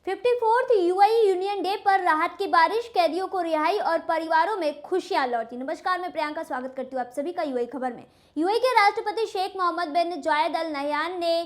54th UAE union day पर राहत की बारिश, कैदियों को रिहाई और परिवारों में खुशियां लौटी। नमस्कार, मैं प्रियंका स्वागत करती हूँ आप सभी का यूएई खबर में। यूएई के राष्ट्रपति शेख मोहम्मद बिन जायद अल नहयान ने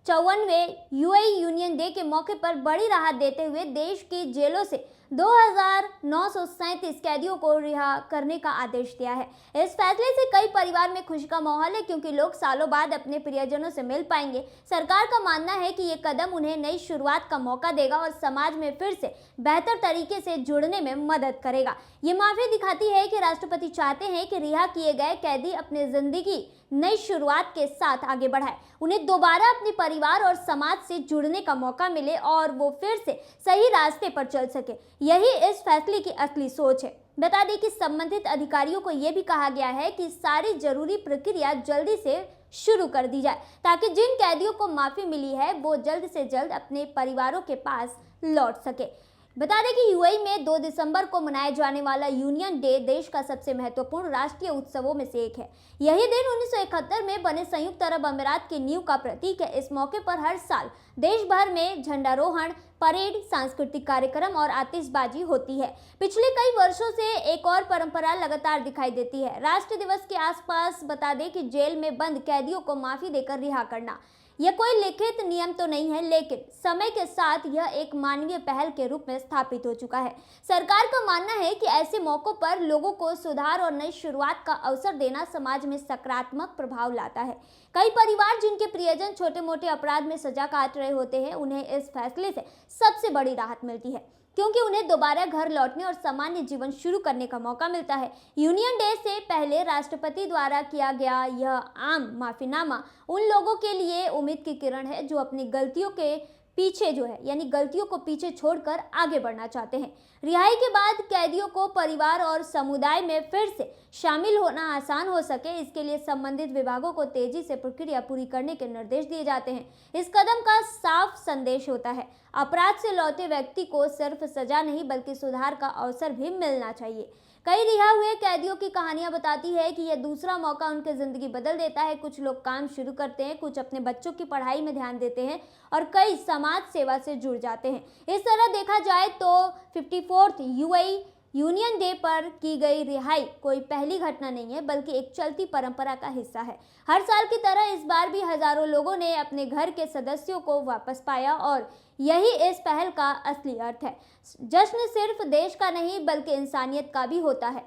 54वें यूएई यूनियन डे के मौके पर बड़ी राहत देते हुए देश की जेलों से 2937 कैदियों को रिहा करने का आदेश दिया है। इस फैसले से कई परिवार में खुशी का माहौल है, क्योंकि लोग सालों बाद अपने प्रियजनों से मिल पाएंगे। सरकार का मानना है कि ये कदम उन्हें नई शुरुआत का मौका देगा और समाज में फिर से बेहतर तरीके से जुड़ने में मदद करेगा। ये माफी दिखाती है कि राष्ट्रपति चाहते हैं कि रिहा किए गए कैदी अपनी जिंदगी नई शुरुआत के साथ आगे बढ़ाए, उन्हें दोबारा अपने परिवार और समाज से जुड़ने का मौका मिले और वो फिर से सही रास्ते पर चल सके। यही इस फैसले की असली सोच है। बता दें कि संबंधित अधिकारियों को यह भी कहा गया है कि सारी जरूरी प्रक्रिया जल्दी से शुरू कर दी जाए, ताकि जिन कैदियों को माफी मिली है वो जल्द से जल्द अपने परिवारों के पास लौट सके। बता दें कि यूएई में 2 दिसंबर को मनाया जाने वाला यूनियन डे देश का सबसे महत्वपूर्ण राष्ट्रीय उत्सवों में से एक है। यही दिन 1971 में बने संयुक्त अरब अमीरात की नींव का प्रतीक है। इस मौके पर हर साल देश भर में झंडारोहण, परेड, सांस्कृतिक कार्यक्रम और आतिशबाजी होती है। पिछले कई वर्षों से एक और परंपरा लगातार दिखाई देती है। राष्ट्र दिवस के आसपास बता दें कि जेल में बंद कैदियों को माफी देकर रिहा करना। यह कोई लिखित नियम तो नहीं है, लेकिन समय के साथ यह एक मानवीय पहल के रूप में स्थापित हो चुका है। सरकार का मानना है कि ऐसे मौकों पर लोगों को सुधार और नई शुरुआत का अवसर देना समाज में सकारात्मक प्रभाव लाता है। कई परिवार जिनके प्रियजन छोटे मोटे अपराध में सजा काट रहे होते हैं, उन्हें इस फैसले से सबसे बड़ी राहत मिलती है, क्योंकि उन्हें दोबारा घर लौटने और सामान्य जीवन शुरू करने का मौका मिलता है। यूनियन डे से पहले राष्ट्रपति द्वारा किया गया यह आम माफीनामा उन लोगों के लिए उम्मीद की किरण है जो अपनी गलतियों के पीछे गलतियों को पीछे छोड़कर आगे बढ़ना चाहते हैं। रिहाई के बाद कैदियों को परिवार और समुदाय में फिर से शामिल होना आसान हो सके, इसके लिए संबंधित विभागों को तेजी से प्रक्रिया पूरी करने के निर्देश दिए जाते हैं। इस कदम का साफ संदेश होता है, अपराध से लौटे व्यक्ति को सिर्फ सजा नहीं बल्कि सुधार का अवसर भी मिलना चाहिए। कई रिहा हुए कैदियों की कहानियां बताती है कि यह दूसरा मौका उनकी जिंदगी बदल देता है। कुछ लोग काम शुरू करते हैं, कुछ अपने बच्चों की पढ़ाई में ध्यान देते हैं और कई समाज सेवा से जुड़ जाते हैं। इस तरह देखा जाए तो 54th यूएई यूनियन डे पर की गई रिहाई कोई पहली घटना नहीं है, बल्कि एक चलती परंपरा का हिस्सा है। हर साल की तरह इस बार भी हजारों लोगों ने अपने घर के सदस्यों को वापस पाया और यही इस पहल का असली अर्थ है। जश्न सिर्फ देश का नहीं बल्कि इंसानियत का भी होता है।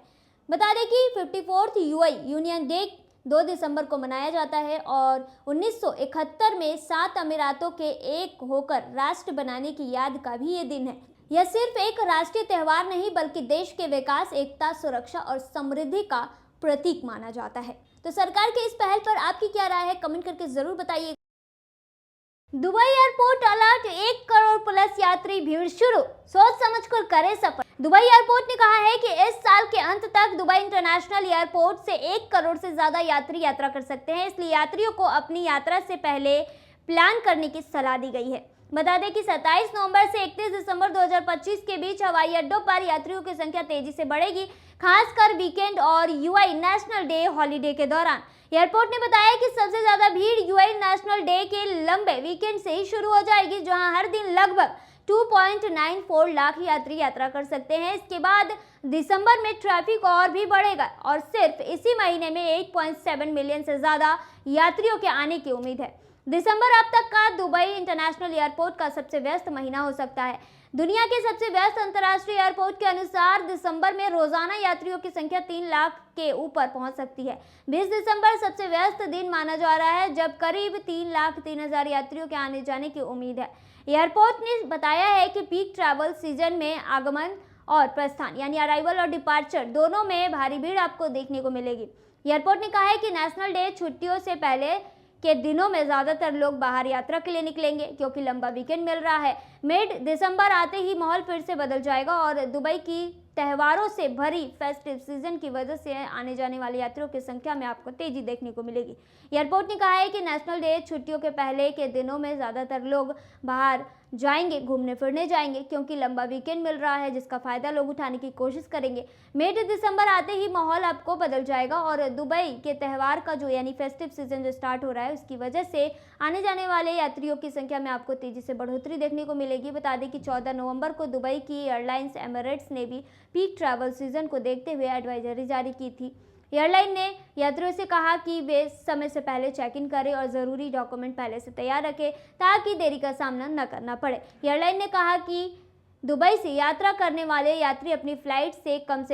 बता दें कि 54th यूएई यूनियन डे 2 दिसंबर को मनाया जाता है और 1971 में 7 अमीरातों के एक होकर राष्ट्र बनाने की याद का भी ये दिन है। यह सिर्फ एक राष्ट्रीय त्यौहार नहीं बल्कि देश के विकास, एकता, सुरक्षा और समृद्धि का प्रतीक माना जाता है। तो सरकार के इस पहल पर आपकी क्या राय है, कमेंट करके जरूर बताइए। Dubai airport alert, 1 crore plus यात्री भीड़ शुरू, सोच समझकर करें सफर। दुबई एयरपोर्ट ने कहा है कि इस साल के अंत तक दुबई इंटरनेशनल एयरपोर्ट से 1 करोड़ से ज्यादा यात्री यात्रा कर सकते हैं, इसलिए यात्रियों को अपनी यात्रा से पहले प्लान करने की सलाह दी गई है। बता दें कि 27 नवंबर से 31 दिसंबर 2025 के बीच हवाई अड्डों पर यात्रियों की संख्या तेजी से बढ़ेगी, खासकर वीकेंड और यूएई नेशनल डे हॉलीडे के दौरान। एयरपोर्ट ने बताया कि सबसे ज्यादा भीड़ यूएई नेशनल डे के लंबे वीकेंड से ही शुरू हो जाएगी, जहां हर दिन लगभग 2.94 लाख यात्री यात्रा कर सकते हैं। इसके बाद दिसंबर में ट्रैफिक और भी बढ़ेगा और सिर्फ इसी महीने में 8.7 मिलियन से ज्यादा यात्रियों के आने की उम्मीद है। दिसंबर अब तक का दुबई इंटरनेशनल एयरपोर्ट का सबसे व्यस्त महीना हो सकता है। दुनिया के सबसे व्यस्त अंतर्राष्ट्रीय एयरपोर्ट के अनुसार दिसंबर में रोजाना यात्रियों की संख्या 3 लाख के ऊपर पहुंच सकती है। 20 दिसंबर सबसे व्यस्त दिन माना जा रहा है, जब करीब 3,03,000 यात्रियों के आने जाने की उम्मीद है। एयरपोर्ट ने बताया है कि पीक ट्रैवल सीजन में आगमन और प्रस्थान यानी अराइवल और डिपार्चर दोनों में भारी भीड़ आपको देखने को मिलेगी। एयरपोर्ट ने कहा है कि नेशनल डे छुट्टियों से पहले के दिनों में ज्यादातर लोग बाहर यात्रा के लिए निकलेंगे, क्योंकि लंबा वीकेंड मिल रहा है। मिड दिसंबर आते ही माहौल फिर से बदल जाएगा और दुबई की त्योहारों से भरी फेस्टिव सीजन की वजह से आने जाने वाले यात्रियों की संख्या में आपको तेजी देखने को मिलेगी। एयरपोर्ट ने कहा है कि नेशनल डे छुट्टियों के पहले के दिनों में ज़्यादातर लोग बाहर जाएंगे, घूमने फिरने जाएंगे, क्योंकि लंबा वीकेंड मिल रहा है जिसका फ़ायदा लोग उठाने की कोशिश करेंगे। मई से दिसंबर आते ही माहौल आपको बदल जाएगा और दुबई के त्यौहार का जो यानी फेस्टिव सीजन जो स्टार्ट हो रहा है उसकी वजह से आने जाने वाले यात्रियों की संख्या में आपको तेजी से बढ़ोतरी देखने को मिलेगी। बता दें कि 14 नवंबर को दुबई की एयरलाइंस एमिरेट्स ने भी पीक ट्रैवल सीजन को देखते हुए एडवाइजरी जारी की थी। एयरलाइन ने यात्रियों से कहा कि वे समय से पहले चेक इन करें और ज़रूरी डॉक्यूमेंट पहले से तैयार रखें ताकि देरी का सामना न करना पड़े। एयरलाइन ने कहा कि दुबई से यात्रा करने वाले यात्री अपनी फ्लाइट से कम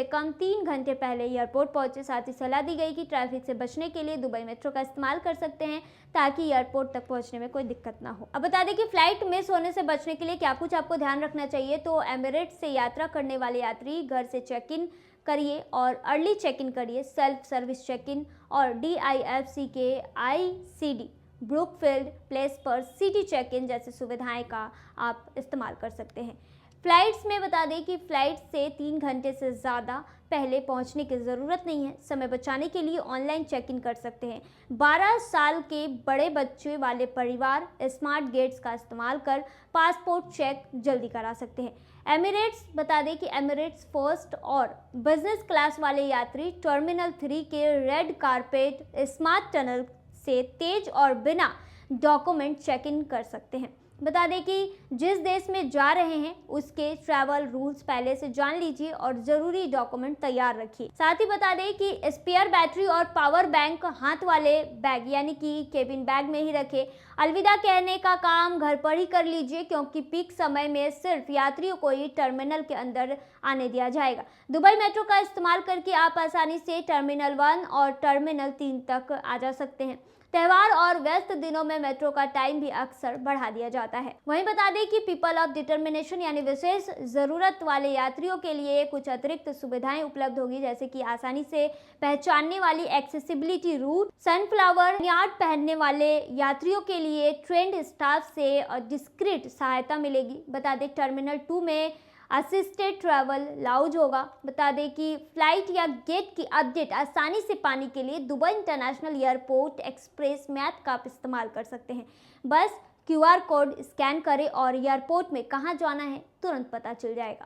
3 घंटे पहले एयरपोर्ट पहुंचे। साथ ही सलाह दी गई कि ट्रैफिक से बचने के लिए दुबई मेट्रो का इस्तेमाल कर सकते हैं ताकि एयरपोर्ट तक पहुंचने में कोई दिक्कत ना हो। अब बता दें कि फ्लाइट मिस होने से बचने के लिए क्या कुछ आपको ध्यान रखना चाहिए। तो एमिरेट्स से यात्रा करने वाले यात्री घर से चेक इन करिए और अर्ली चेक इन करिए। सेल्फ सर्विस चेक इन और DIFC के ICD ब्रुकफील्ड प्लेस पर सिटी चेक इन जैसी सुविधाएं का आप इस्तेमाल कर सकते हैं। फ्लाइट्स में बता दें कि फ्लाइट से 3 घंटे से ज़्यादा पहले पहुंचने की ज़रूरत नहीं है। समय बचाने के लिए ऑनलाइन चेक इन कर सकते हैं। 12 साल के बड़े बच्चे वाले परिवार स्मार्ट गेट्स का इस्तेमाल कर पासपोर्ट चेक जल्दी करा सकते हैं। एमिरेट्स बता दें कि एमिरेट्स फर्स्ट और बिजनेस क्लास वाले यात्री टर्मिनल 3 के रेड कारपेट स्मार्ट टनल से तेज और बिना डॉक्यूमेंट चेक इन कर सकते हैं। बता दें कि जिस देश में जा रहे हैं उसके ट्रैवल रूल्स पहले से जान लीजिए और ज़रूरी डॉक्यूमेंट तैयार रखिए। साथ ही बता दें कि स्पेयर बैटरी और पावर बैंक हाथ वाले बैग यानी कि केबिन बैग में ही रखें। अलविदा कहने का काम घर पर ही कर लीजिए, क्योंकि पीक समय में सिर्फ यात्रियों को ही टर्मिनल के अंदर आने दिया जाएगा। दुबई मेट्रो का इस्तेमाल करके आप आसानी से टर्मिनल 1 और टर्मिनल 3 तक आ जा सकते हैं। त्यौहार और व्यस्त दिनों में मेट्रो का टाइम भी अक्सर बढ़ा दिया जाता है। वहीं बता दें कि पीपल ऑफ डिटर्मिनेशन यानी विशेष जरूरत वाले यात्रियों के लिए कुछ अतिरिक्त सुविधाएं उपलब्ध होगी, जैसे कि आसानी से पहचानने वाली एक्सेसिबिलिटी रूट, सनफ्लावर यार्ड पहनने वाले यात्रियों के लिए ट्रेंड स्टाफ से डिस्क्रीट सहायता मिलेगी। बता दें टर्मिनल 2 में असिस्टेड ट्रैवल लाउंज होगा। बता दें कि फ्लाइट या गेट की अपडेट आसानी से पाने के लिए Dubai international airport express map का आप इस्तेमाल कर सकते हैं। बस QR कोड स्कैन करें और एयरपोर्ट में कहां जाना है तुरंत पता चल जाएगा।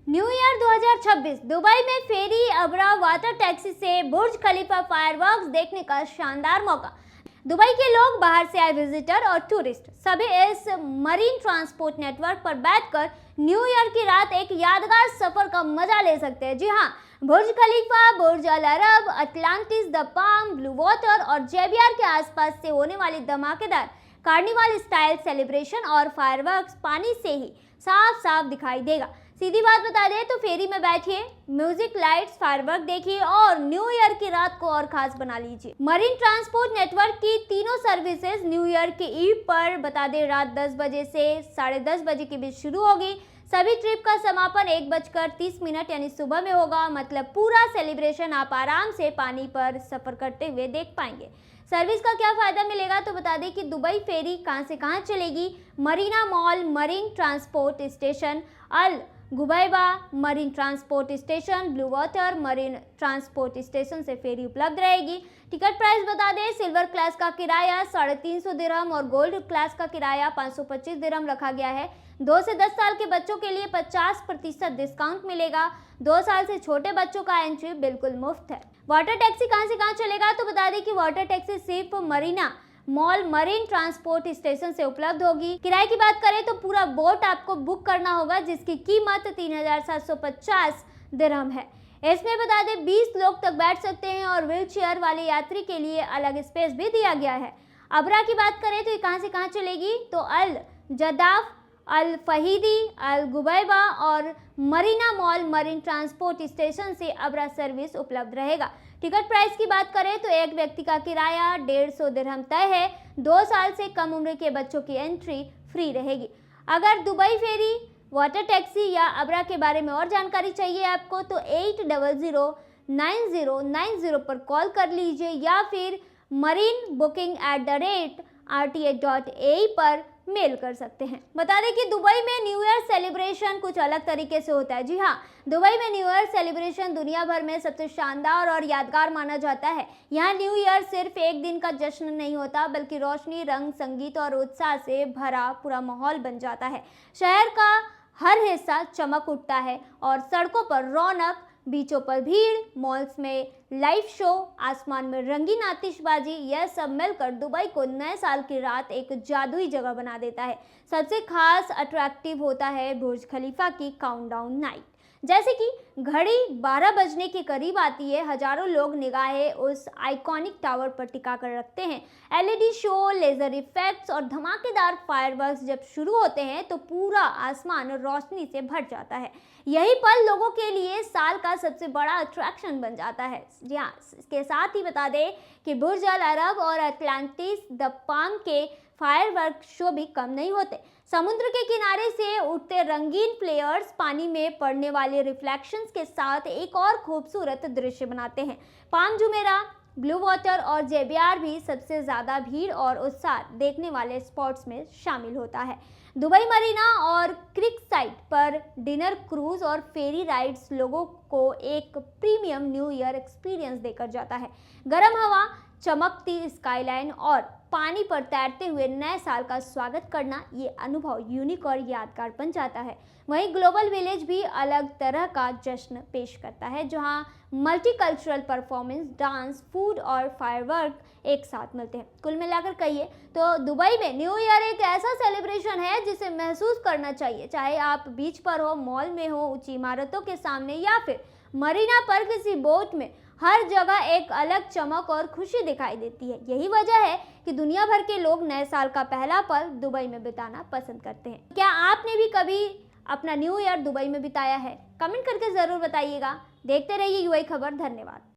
न्यू ईयर 2026 दुबई में फेरी, अबरा वाटर टैक्सी से बुर्ज खलीफा फायरवर्क्स देखने का शानदार मौका। दुबई के लोग, बाहर से आए विजिटर और टूरिस्ट सभी इस मरीन ट्रांसपोर्ट नेटवर्क पर बैठकर न्यू ईयर की रात एक यादगार सफर का मजा ले सकते हैं। जी हाँ, Burj Khalifa, Burj Al Arab, Atlantis, the Palm, Blue Water और JBR के आसपास से होने वाली धमाकेदार कार्निवाल स्टाइल सेलिब्रेशन और फायरवर्क्स पानी से ही साफ साफ दिखाई देगा। सीधी बात बता दें तो फेरी में बैठिए, म्यूजिक, लाइट्स, फायरवर्क देखिए और न्यू ईयर की रात को और खास बना लीजिए। मरीन ट्रांसपोर्ट नेटवर्क की तीनों सर्विसेज न्यू ईयर के ईव पर बता दें रात 10 बजे से 10:30 बजे के बीच शुरू होगी। सभी ट्रिप का समापन 1:30 यानी सुबह में होगा। मतलब पूरा सेलिब्रेशन आप आराम से पानी पर सफर करते हुए देख पाएंगे। सर्विस का क्या फायदा मिलेगा तो बता दें कि दुबई फेरी कहां से कहां चलेगी। Marina Mall, marine transport station, Al Ghubaiba marine transport station, blue water marine transport station से फेरी उपलब्ध रहेगी। टिकट प्राइस बता दें, सिल्वर क्लास का किराया 350 दिरहम और गोल्ड क्लास का किराया 525 दिरहम रखा गया है। 2 से 10 साल के बच्चों के लिए 50% डिस्काउंट मिलेगा। 2 साल से छोटे बच्चों का एंट्री बिल्कुल मुफ्त है। वाटर टैक्सी कहां से कहां चलेगा तो बता दें कि वाटर टैक्सी सिर्फ Marina Mall marine transport station से उपलब्ध होगी। किराए की बात करें तो पूरा बोट आपको बुक करना होगा, जिसकी कीमत 3750 दिरहम है। इसमें बता दें 20 लोग तक बैठ सकते हैं और व्हील चेयर वाले यात्री के लिए अलग स्पेस भी दिया गया है। अबरा की बात करें तो ये कहां से कहां चलेगी तो अल जदाफ, अल फहीदी, अल गुबैबा और Marina Mall marine transport station से अबरा सर्विस उपलब्ध रहेगा। टिकट प्राइस की बात करें तो एक व्यक्ति का किराया 150 दिरहम तय है। 2 साल से कम उम्र के बच्चों की एंट्री फ्री रहेगी। अगर दुबई फेरी, वाटर टैक्सी या अबरा के बारे में और जानकारी चाहिए आपको तो 8009090 पर कॉल कर लीजिए या फिर marine booking@rta.ae पर मेल कर सकते हैं। बता दें कि दुबई में न्यू ईयर सेलिब्रेशन कुछ अलग तरीके से होता है। जी हाँ, दुबई में न्यू ईयर सेलिब्रेशन दुनिया भर में सबसे शानदार और यादगार माना जाता है। यहाँ न्यू ईयर सिर्फ एक दिन का जश्न नहीं होता, बल्कि रोशनी, रंग, संगीत और उत्साह से भरा पूरा माहौल बन जाता है। शहर का हर हिस्सा चमक उठता है और सड़कों पर रौनक, बीचों पर भीड़, मॉल्स में लाइव शो, आसमान में रंगीन आतिशबाजी, यह सब मिलकर दुबई को नए साल की रात एक जादुई जगह बना देता है। सबसे खास अट्रैक्टिव होता है बुर्ज खलीफा की काउंटडाउन नाइट। जैसे कि घड़ी 12 बजने के करीब आती है, हजारों लोग निगाहें उस आइकॉनिक टावर पर टिका कर रखते हैं। एलईडी शो, लेजर इफेक्ट्स और धमाकेदार फायरवर्क्स जब शुरू होते हैं तो पूरा आसमान रोशनी से भर जाता है। यही पल लोगों के लिए साल का सबसे बड़ा अट्रैक्शन बन जाता है। जी हाँ, इसके साथ ही बता दें कि बुर्ज अल अरब और अटलांटिस द पाम के फायरवर्क शो भी कम नहीं होते। समुद्र के किनारे से उठते रंगीन फ्लेयर्स पानी में पड़ने वाले रिफ्लेक्शंस के साथ एक और खूबसूरत दृश्य बनाते हैं। पाम जुमेरा, ब्लू वाटर और जेबियार भी सबसे ज़्यादा भीड़ और उत्साह देखने वाले स्पॉट्स में शामिल होता है। दुबई मरीना और क्रिक साइट पर डिनर क्रूज और फेरी राइड्स लोगों को एक प्रीमियम न्यू ईयर एक्सपीरियंस देकर जाता है। गर्म हवा, चमकती स्काईलाइन और पानी पर तैरते हुए नए साल का स्वागत करना, ये अनुभव यूनिक और यादगार बन जाता है। वहीं ग्लोबल विलेज भी अलग तरह का जश्न पेश करता है, जहां मल्टीकल्चरल परफॉर्मेंस, डांस, फूड और फायरवर्क एक साथ मिलते हैं। कुल मिलाकर कहिए तो दुबई में न्यू ईयर एक ऐसा सेलिब्रेशन है जिसे महसूस करना चाहिए, चाहे आप बीच पर हो, मॉल में हो, ऊंची इमारतों के सामने या फिर मरीना पर किसी बोट में। हर जगह एक अलग चमक और खुशी दिखाई देती है। यही वजह है कि दुनिया भर के लोग नए साल का पहला पल दुबई में बिताना पसंद करते हैं। क्या आपने भी कभी अपना न्यू ईयर दुबई में बिताया है? कमेंट करके ज़रूर बताइएगा। देखते रहिए यूएई खबर। धन्यवाद।